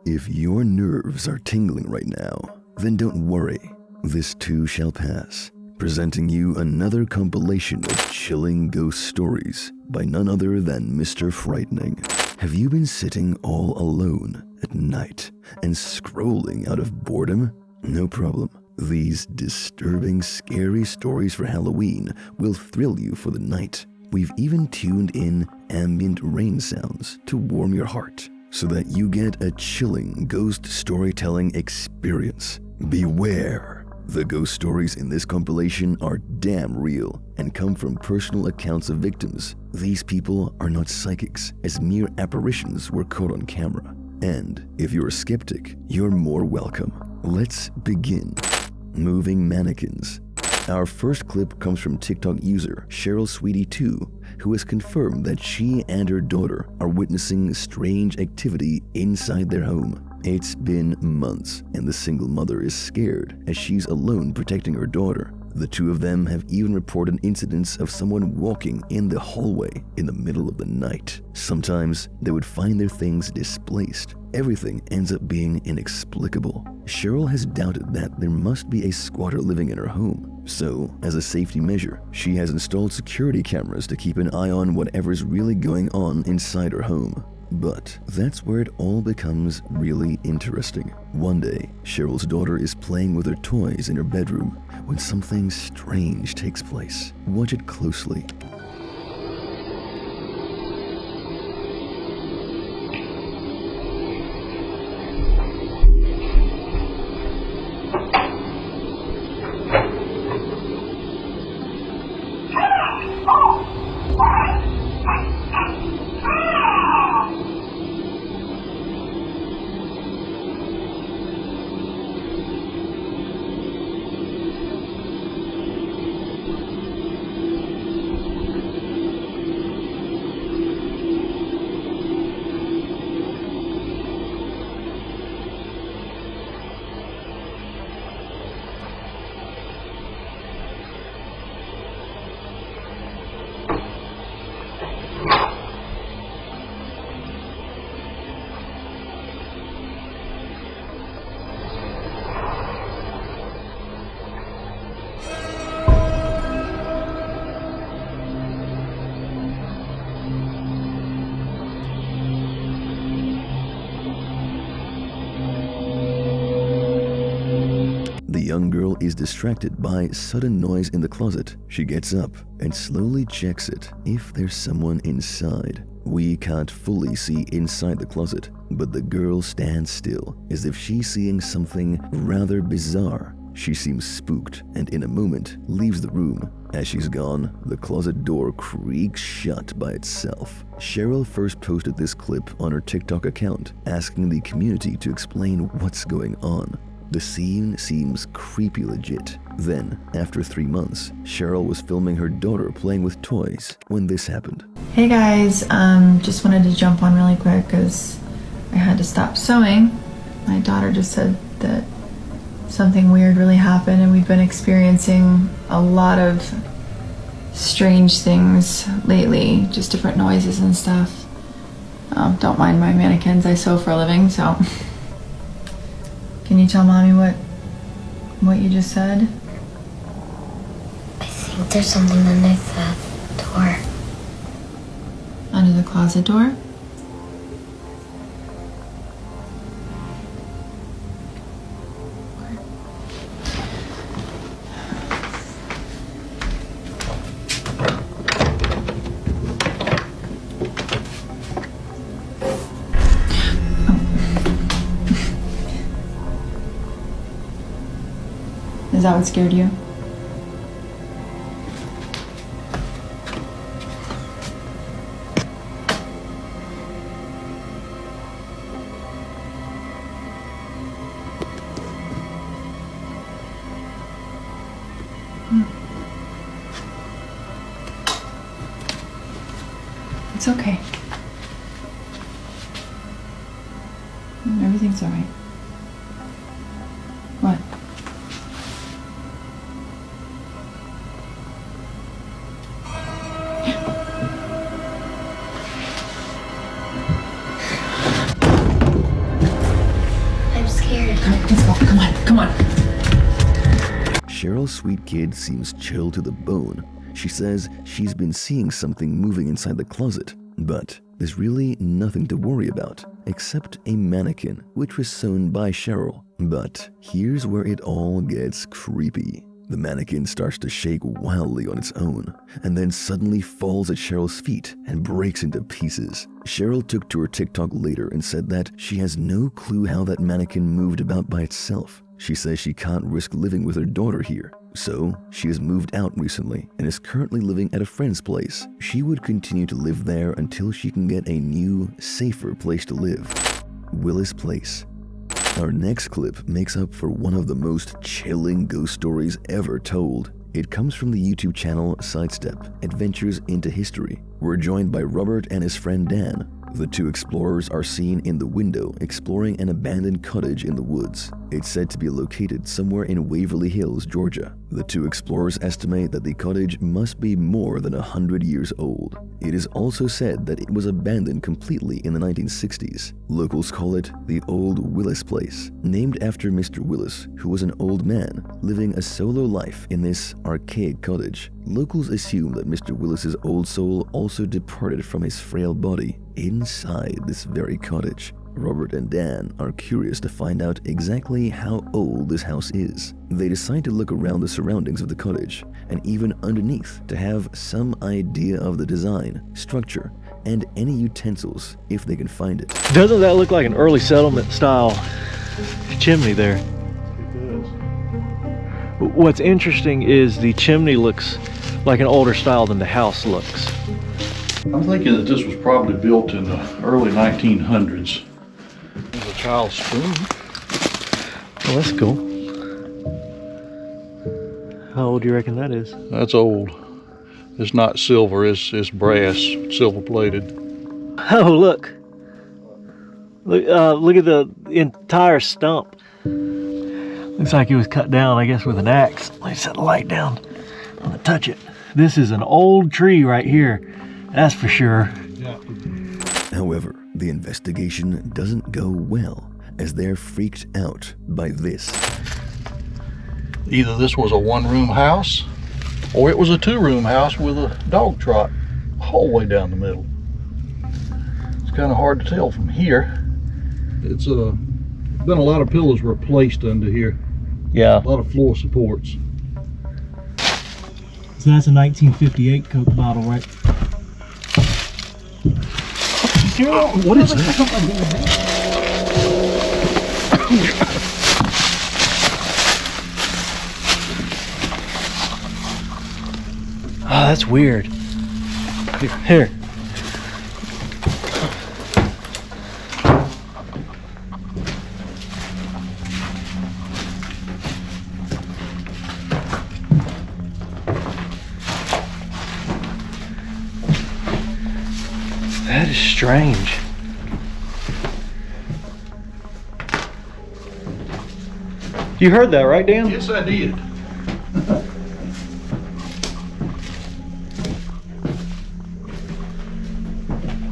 If your nerves are tingling right now, then don't worry. This too shall pass. Presenting you another compilation of chilling ghost stories by none other than Mr. Frightening. Have you been sitting all alone at night and scrolling out of boredom? No problem. These disturbing, scary stories for Halloween will thrill you for the night. We've even tuned in ambient rain sounds to warm your heart so that you get a chilling ghost storytelling experience. Beware. The ghost stories in this compilation are damn real and come from personal accounts of victims. These people are not psychics, as mere apparitions were caught on camera. And if you're a skeptic, you're more welcome. Let's begin. Moving mannequins. Our first clip comes from TikTok user Cheryl Sweetie 2, who has confirmed that she and her daughter are witnessing strange activity inside their home. It's been months, and the single mother is scared as she's alone protecting her daughter. The two of them have even reported incidents of someone walking in the hallway in the middle of the night. Sometimes they would find their things displaced. Everything ends up being inexplicable. Cheryl has doubted that there must be a squatter living in her home. So, as a safety measure, she has installed security cameras to keep an eye on whatever's really going on inside her home. But that's where it all becomes really interesting. One day, Cheryl's daughter is playing with her toys in her bedroom when something strange takes place. Watch it closely. The young girl is distracted by sudden noise in the closet. She gets up and slowly checks it if there's someone inside. We can't fully see inside the closet, but the girl stands still as if she's seeing something rather bizarre. She seems spooked and in a moment leaves the room. As she's gone, the closet door creaks shut by itself. Cheryl first posted this clip on her TikTok account, asking the community to explain what's going on. The scene seems creepy legit. Then, after 3 months, Cheryl was filming her daughter playing with toys when this happened. Hey guys, just wanted to jump on really quick because I had to stop sewing. My daughter just said that something weird really happened and we've been experiencing a lot of strange things lately, just different noises and stuff. Don't mind my mannequins, I sew for a living, so. Can you tell mommy what you just said? I think there's something under the door. Under the closet door? Is that what scared you? It's okay. Everything's all right. What? Cheryl's sweet kid seems chill to the bone. She says she's been seeing something moving inside the closet, but there's really nothing to worry about, except a mannequin, which was sewn by Cheryl. But here's where it all gets creepy. The mannequin starts to shake wildly on its own, and then suddenly falls at Cheryl's feet and breaks into pieces. Cheryl took to her TikTok later and said that she has no clue how that mannequin moved about by itself. She says she can't risk living with her daughter here, so she has moved out recently and is currently living at a friend's place. She would continue to live there until she can get a new, safer place to live. Willis Place. Our next clip makes up for one of the most chilling ghost stories ever told. It comes from the YouTube channel Sidestep, Adventures into History. We're joined by Robert and his friend Dan. The two explorers are seen in the window exploring an abandoned cottage in the woods. It's said to be located somewhere in Waverly Hills, Georgia. The two explorers estimate that the cottage must be more than 100 years old. It is also said that it was abandoned completely in the 1960s. Locals call it the Old Willis Place, named after Mr. Willis, who was an old man living a solo life in this archaic cottage. Locals assume that Mr. Willis's old soul also departed from his frail body inside this very cottage. Robert and Dan are curious to find out exactly how old this house is. They decide to look around the surroundings of the cottage and even underneath to have some idea of the design, structure, and any utensils if they can find it. Doesn't that look like an early settlement style chimney there? It does. What's interesting is the chimney looks like an older style than the house looks. I'm thinking that this was probably built in the early 1900s. There's a child's spoon. Oh, that's cool. How old do you reckon that is? That's old. It's not silver, it's brass, silver plated. Oh, look. Look at the entire stump. Looks like it was cut down, I guess, with an axe. Let me set the light down. I'm gonna touch it. This is an old tree right here. That's for sure. However, the investigation doesn't go well, as they're freaked out by this. Either this was a one-room house, or it was a two-room house with a dog trot all the way down the middle. It's kind of hard to tell from here. It's been a lot of pillows replaced under here. Yeah. A lot of floor supports. So that's a 1958 Coke bottle, right? What is that? Oh, that's weird. Here. That is strange. You heard that, right, Dan? Yes, I did.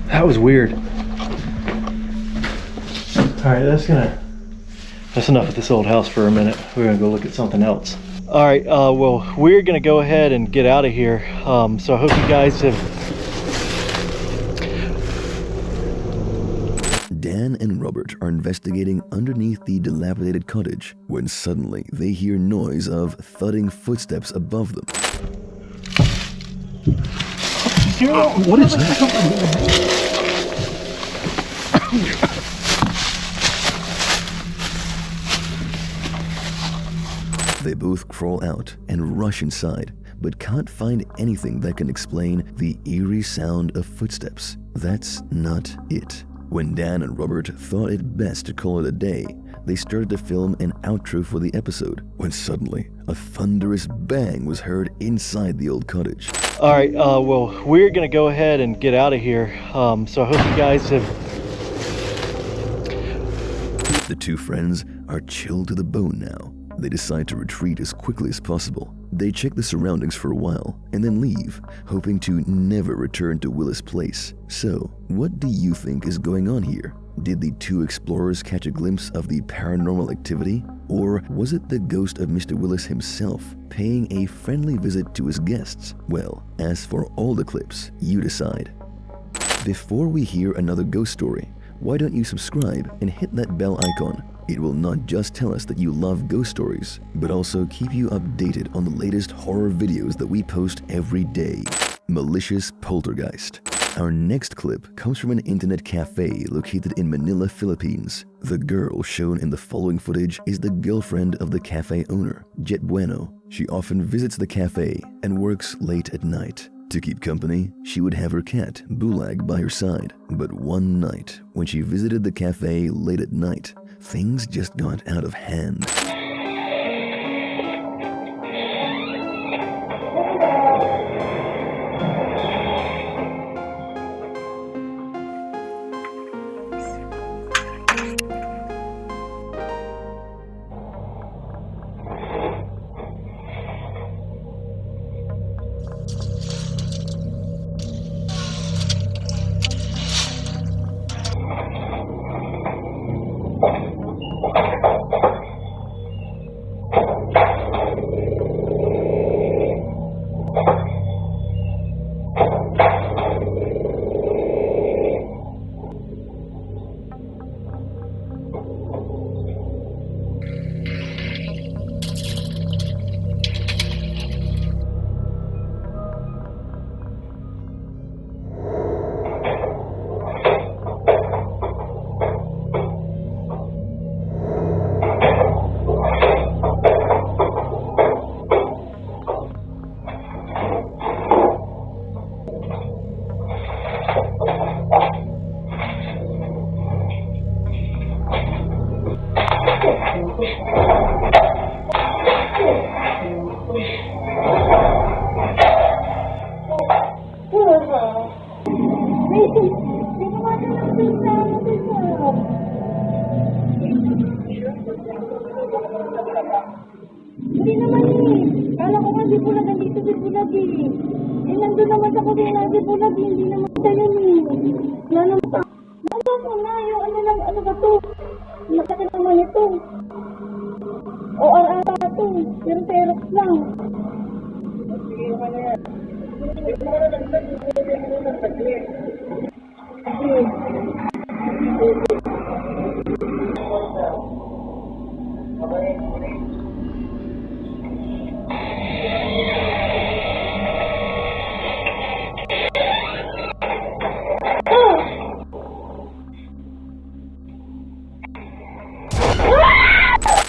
That was weird. All right, that's enough of this old house for a minute. We're gonna go look at something else. All right, well, we're gonna go ahead and get out of here. So I hope you guys have. Dan and Robert are investigating underneath the dilapidated cottage when suddenly they hear noise of thudding footsteps above them. What is that? They both crawl out and rush inside, but can't find anything that can explain the eerie sound of footsteps. That's not it. When Dan and Robert thought it best to call it a day, they started to film an outro for the episode, when suddenly a thunderous bang was heard inside the old cottage. All right, well, we're gonna go ahead and get out of here. So I hope you guys have. The two friends are chilled to the bone now. They decide to retreat as quickly as possible. They check the surroundings for a while and then leave, hoping to never return to Willis Place. So, what do you think is going on here? Did the two explorers catch a glimpse of the paranormal activity? Or was it the ghost of Mr. Willis himself paying a friendly visit to his guests? Well, as for all the clips, you decide. Before we hear another ghost story, why don't you subscribe and hit that bell icon? It will not just tell us that you love ghost stories, but also keep you updated on the latest horror videos that we post every day. Malicious poltergeist. Our next clip comes from an internet cafe located in Manila, Philippines. The girl shown in the following footage is the girlfriend of the cafe owner, Jet Bueno. She often visits the cafe and works late at night. To keep company, she would have her cat, Bulag, by her side. But one night, when she visited the cafe late at night, things just got out of hand. Hindi naman eh. Kala ko nga di bulag, nandito si bulag eh. Eh, nandun naman sa kusina si bulag, hindi naman tayo eh. Yan naman pa. Nandun mo na, yung ano ba to? Nakakit naman ito. O ata ito, pero Xerox lang. Sige naman na yan. Hindi mo na nagtag, hindi mo na nagtag.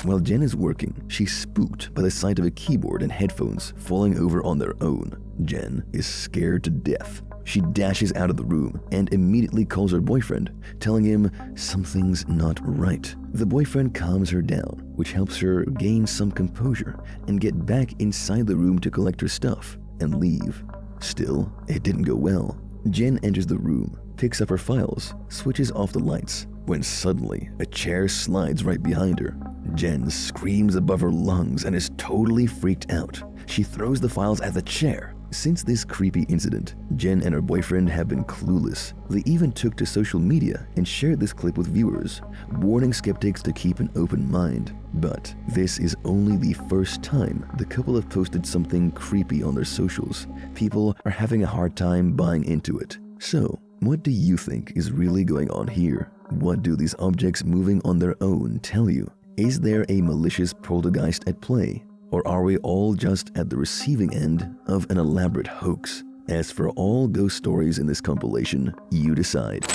While Jen is working, she's spooked by the sight of a keyboard and headphones falling over on their own. Jen is scared to death. She dashes out of the room and immediately calls her boyfriend, telling him something's not right. The boyfriend calms her down, which helps her gain some composure and get back inside the room to collect her stuff and leave. Still, it didn't go well. Jen enters the room, picks up her files, switches off the lights, when suddenly a chair slides right behind her. Jen screams above her lungs and is totally freaked out. She throws the files at the chair. Since this creepy incident, Jen and her boyfriend have been clueless. They even took to social media and shared this clip with viewers, warning skeptics to keep an open mind. But this is only the first time the couple have posted something creepy on their socials. People are having a hard time buying into it. So, what do you think is really going on here? What do these objects moving on their own tell you? Is there a malicious poltergeist at play? Or are we all just at the receiving end of an elaborate hoax? As for all ghost stories in this compilation, you decide.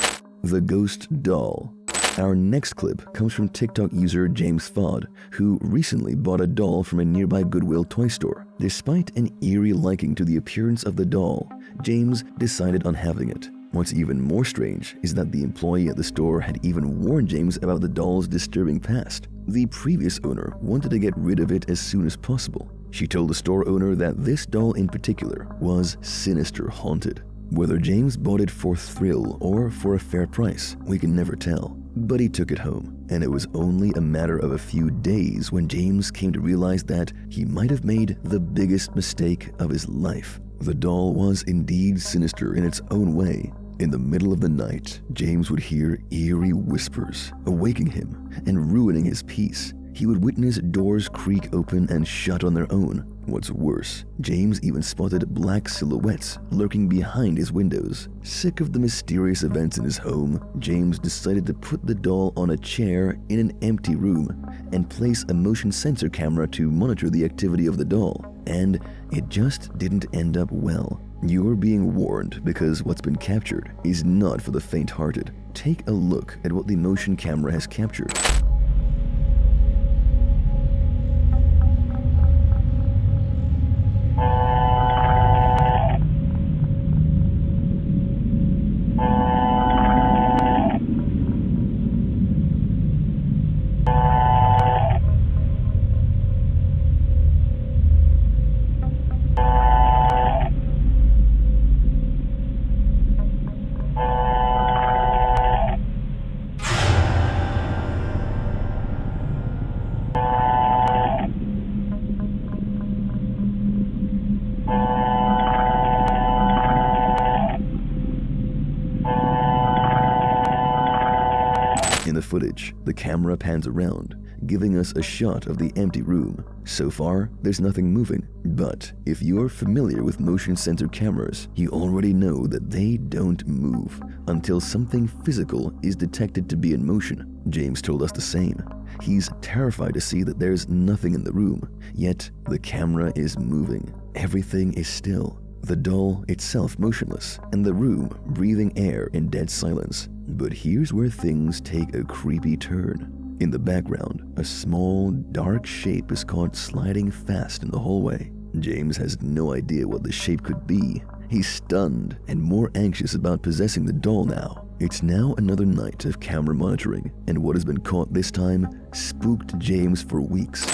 The Ghost Doll. Our next clip comes from TikTok user James Fod, who recently bought a doll from a nearby Goodwill toy store. Despite an eerie liking to the appearance of the doll, James decided on having it. What's even more strange is that the employee at the store had even warned James about the doll's disturbing past. The previous owner wanted to get rid of it as soon as possible. She told the store owner that this doll in particular was sinister haunted. Whether James bought it for thrill or for a fair price, we can never tell. But he took it home. and it was only a matter of a few days when James came to realize that he might have made the biggest mistake of his life. The doll was indeed sinister in its own way. In the middle of the night, James would hear eerie whispers, awaking him and ruining his peace. He would witness doors creak open and shut on their own. What's worse, James even spotted black silhouettes lurking behind his windows. Sick of the mysterious events in his home, James decided to put the doll on a chair in an empty room and place a motion sensor camera to monitor the activity of the doll. And it just didn't end up well. You're being warned, because what's been captured is not for the faint-hearted. Take a look at what the motion camera has captured. In the footage, the camera pans around, giving us a shot of the empty room. So far, there's nothing moving, but if you're familiar with motion sensor cameras, you already know that they don't move until something physical is detected to be in motion. James told us the same. He's terrified to see that there's nothing in the room, yet the camera is moving. Everything is still. The doll itself motionless, and the room breathing air in dead silence. But here's where things take a creepy turn. In the background, a small, dark shape is caught sliding fast in the hallway. James has no idea what the shape could be. He's stunned and more anxious about possessing the doll now. It's now another night of camera monitoring, and what has been caught this time spooked James for weeks.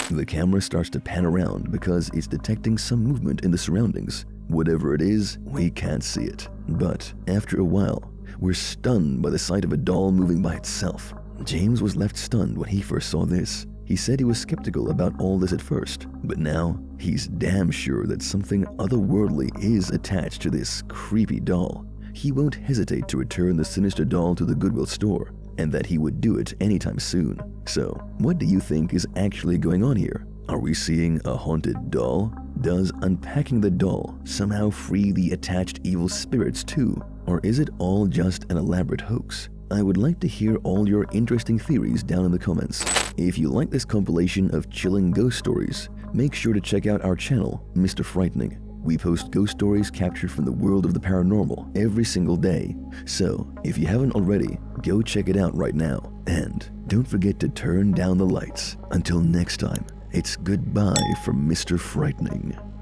The camera starts to pan around because it's detecting some movement in the surroundings. Whatever it is, we can't see it. But after a while, we're stunned by the sight of a doll moving by itself. James was left stunned when he first saw this. He said he was skeptical about all this at first, but now he's damn sure that something otherworldly is attached to this creepy doll. He won't hesitate to return the sinister doll to the Goodwill store, and that he would do it anytime soon. So, what do you think is actually going on here? Are we seeing a haunted doll? Does unpacking the doll somehow free the attached evil spirits too? Or is it all just an elaborate hoax? I would like to hear all your interesting theories down in the comments. If you like this compilation of chilling ghost stories, make sure to check out our channel, Mr. Frightening. We post ghost stories captured from the world of the paranormal every single day. So, if you haven't already, go check it out right now. And don't forget to turn down the lights. Until next time, it's goodbye from Mr. Frightening.